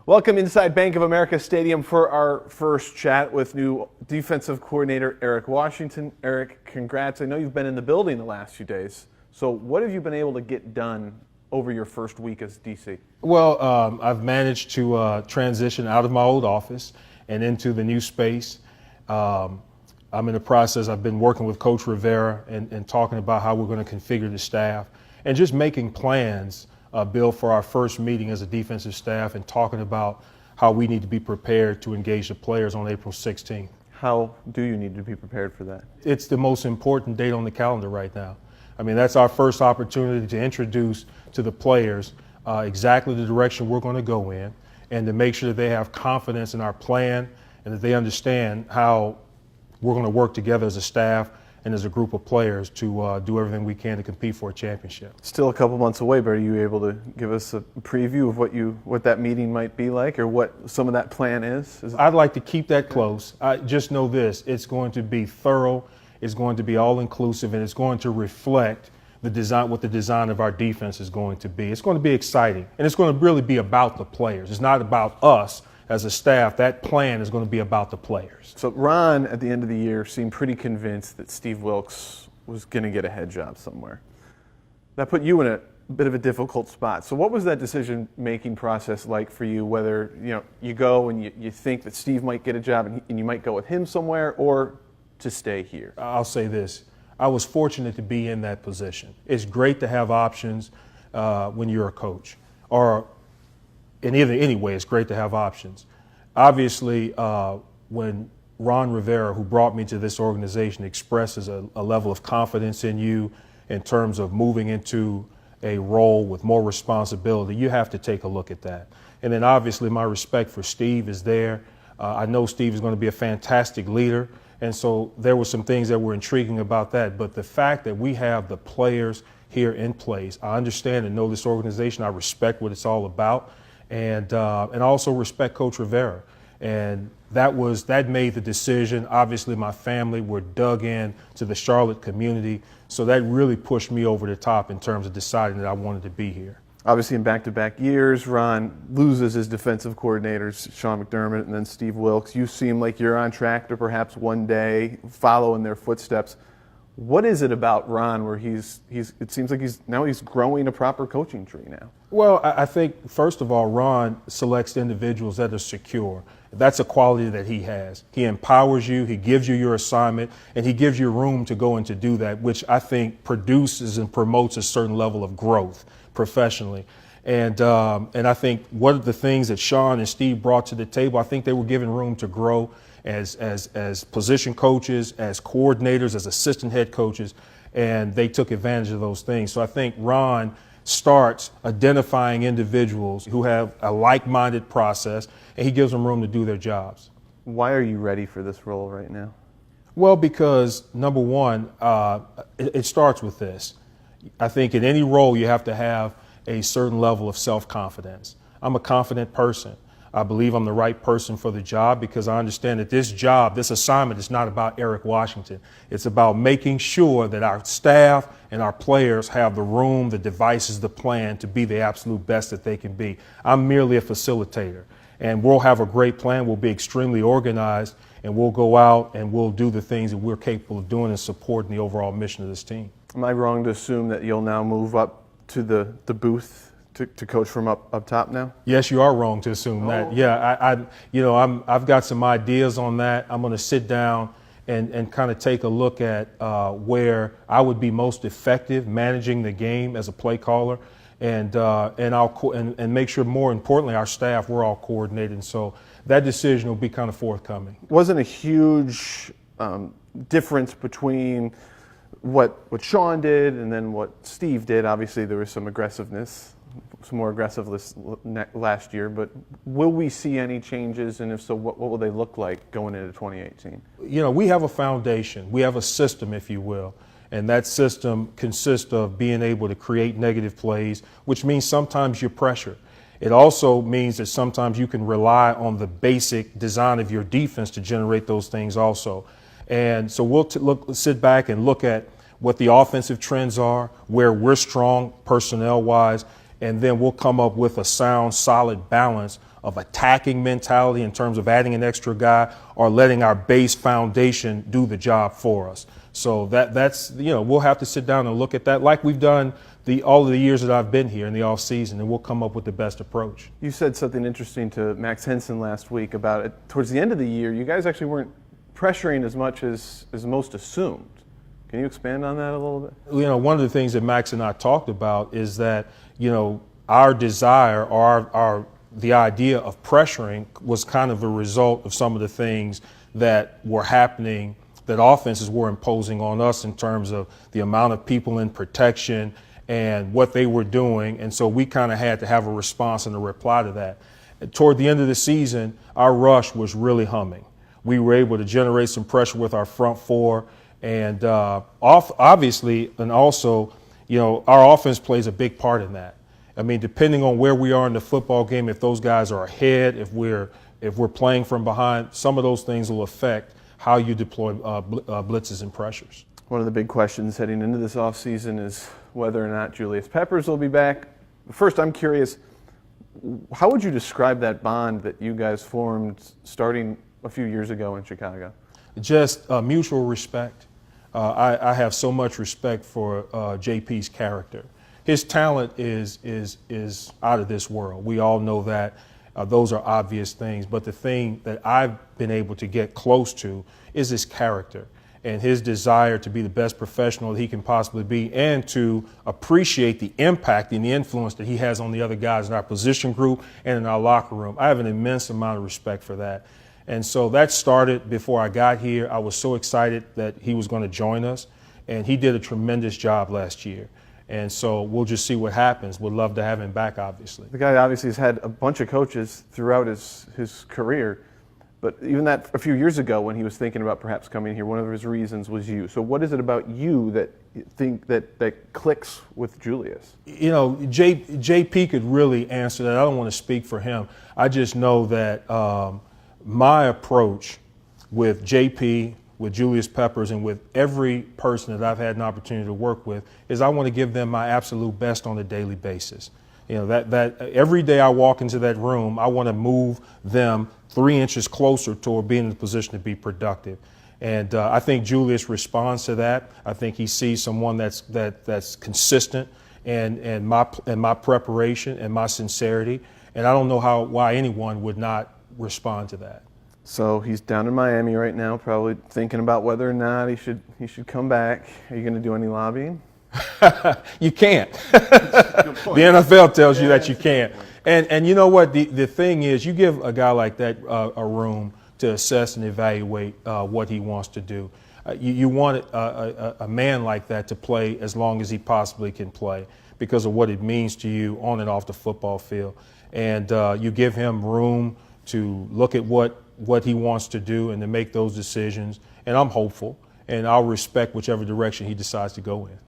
Welcome inside Bank of America Stadium for our first chat with new defensive coordinator Eric Washington. Eric, congrats. I know you've been in the building the last few days. So what have you been able to get done over your first week as DC? Well, I've managed to transition out of my old office and into the new space. I'm in the process. I've been working with Coach Rivera and talking about how we're going to configure the staff and just making plans, Bill, for our first meeting as a defensive staff and talking about how we need to be prepared to engage the players on April 16th. How do you need to be prepared for that? It's the most important date on the calendar right now. I mean, that's our first opportunity to introduce to the players exactly the direction we're going to go in and to make sure that they have confidence in our plan and that they understand how we're going to work together as a staff and as a group of players to do everything we can to compete for a championship. Still a couple months away, but are you able to give us a preview of what that meeting might be like or what some of that plan is? I'd like to keep that close. I just know this, it's going to be thorough, it's going to be all-inclusive, and it's going to reflect the design, what the design of our defense is going to be. It's going to be exciting, and it's going to really be about the players. It's not about us as a staff. That plan is going to be about the players. So Ron, at the end of the year, seemed pretty convinced that Steve Wilks was going to get a head job somewhere. That put you in a bit of a difficult spot. So what was that decision-making process like for you, whether you go and you think that Steve might get a job and you might go with him somewhere, or to stay here? I'll say this. I was fortunate to be in that position. It's great to have options when you're a coach, or in any way, it's great to have options. Obviously, when Ron Rivera, who brought me to this organization, expresses a level of confidence in you in terms of moving into a role with more responsibility, you have to take a look at that. And then obviously my respect for Steve is there. I know Steve is going to be a fantastic leader. And so there were some things that were intriguing about that. But the fact that we have the players here in place, I understand and know this organization. I respect what it's all about. And also respect Coach Rivera. And that made the decision. Obviously, my family were dug in to the Charlotte community. So that really pushed me over the top in terms of deciding that I wanted to be here. Obviously, in back-to-back years, Ron loses his defensive coordinators, Sean McDermott and then Steve Wilks. You seem like you're on track to perhaps one day follow in their footsteps. What is it about Ron where it seems like he's growing a proper coaching tree now? Well, I think, first of all, Ron selects individuals that are secure. That's a quality that he has. He empowers you, he gives you your assignment, and he gives you room to go and to do that, which I think produces and promotes a certain level of growth professionally. And I think one of the things that Sean and Steve brought to the table, I think they were given room to grow as position coaches, as coordinators, as assistant head coaches, and they took advantage of those things. So I think Ron starts identifying individuals who have a like-minded process, and he gives them room to do their jobs. Why are you ready for this role right now? Well, because number one, it starts with this. I think in any role you have to have a certain level of self-confidence. I'm a confident person. I believe I'm the right person for the job because I understand that this job, this assignment is not about Eric Washington. It's about making sure that our staff and our players have the room, the devices, the plan to be the absolute best that they can be. I'm merely a facilitator, and we'll have a great plan. We'll be extremely organized, and we'll go out and we'll do the things that we're capable of doing and supporting the overall mission of this team. Am I wrong to assume that you'll now move up to the booth to coach from up top now? Yes, you are wrong to assume that. Yeah, I've got some ideas on that. I'm going to sit down and kind of take a look at where I would be most effective managing the game as a play caller, and make sure, more importantly, our staff, we're all coordinated. And so that decision will be kind of forthcoming. Wasn't a huge difference between what Sean did and then what Steve did. Obviously, there was some more aggressiveness last year, but will we see any changes, and if so, what will they look like going into 2018? We have a foundation. We have a system, if you will, and that system consists of being able to create negative plays, which means sometimes you're pressured. It also means that sometimes you can rely on the basic design of your defense to generate those things also. And so we'll sit back and look at what the offensive trends are, where we're strong personnel-wise, and then we'll come up with a sound, solid balance of attacking mentality in terms of adding an extra guy or letting our base foundation do the job for us. So that's we'll have to sit down and look at that like we've done all of the years that I've been here in the off season, and we'll come up with the best approach. You said something interesting to Max Henson last week about it. Towards the end of the year, you guys actually weren't pressuring as much as most assumed. Can you expand on that a little bit? One of the things that Max and I talked about is that, our desire or the idea of pressuring was kind of a result of some of the things that were happening, that offenses were imposing on us in terms of the amount of people in protection and what they were doing. And so we kind of had to have a response and a reply to that. Toward the end of the season, our rush was really humming. We were able to generate some pressure with our front four. And obviously, and also, our offense plays a big part in that. I mean, depending on where we are in the football game, if those guys are ahead, if we're playing from behind, some of those things will affect how you deploy blitzes and pressures. One of the big questions heading into this offseason is whether or not Julius Peppers will be back. First, I'm curious, how would you describe that bond that you guys formed starting a few years ago in Chicago? Just mutual respect. I have so much respect for JP's character. His talent is out of this world. We all know that. Those are obvious things. But the thing that I've been able to get close to is his character and his desire to be the best professional that he can possibly be, and to appreciate the impact and the influence that he has on the other guys in our position group and in our locker room. I have an immense amount of respect for that. And so that started before I got here. I was so excited that he was going to join us, and he did a tremendous job last year. And so we'll just see what happens. We'd love to have him back, obviously. The guy obviously has had a bunch of coaches throughout his career, but even that a few years ago when he was thinking about perhaps coming here, one of his reasons was you. So what is it about you that you think that clicks with Julius? JP could really answer that. I don't want to speak for him. I just know that my approach with JP, with Julius Peppers, and with every person that I've had an opportunity to work with is I want to give them my absolute best on a daily basis. That every day I walk into that room, I want to move them 3 inches closer toward being in a position to be productive. And I think Julius responds to that. I think he sees someone that's consistent and my preparation and my sincerity. And I don't know why anyone would not respond to that. So he's down in Miami right now, probably thinking about whether or not he should come back. Are you going to do any lobbying? You can't. The NFL tells you that you can't. And you know what? The thing is, you give a guy like that a room to assess and evaluate what he wants to do. You want a man like that to play as long as he possibly can play because of what it means to you on and off the football field. And you give him room to look at what he wants to do and to make those decisions. And I'm hopeful, and I'll respect whichever direction he decides to go in.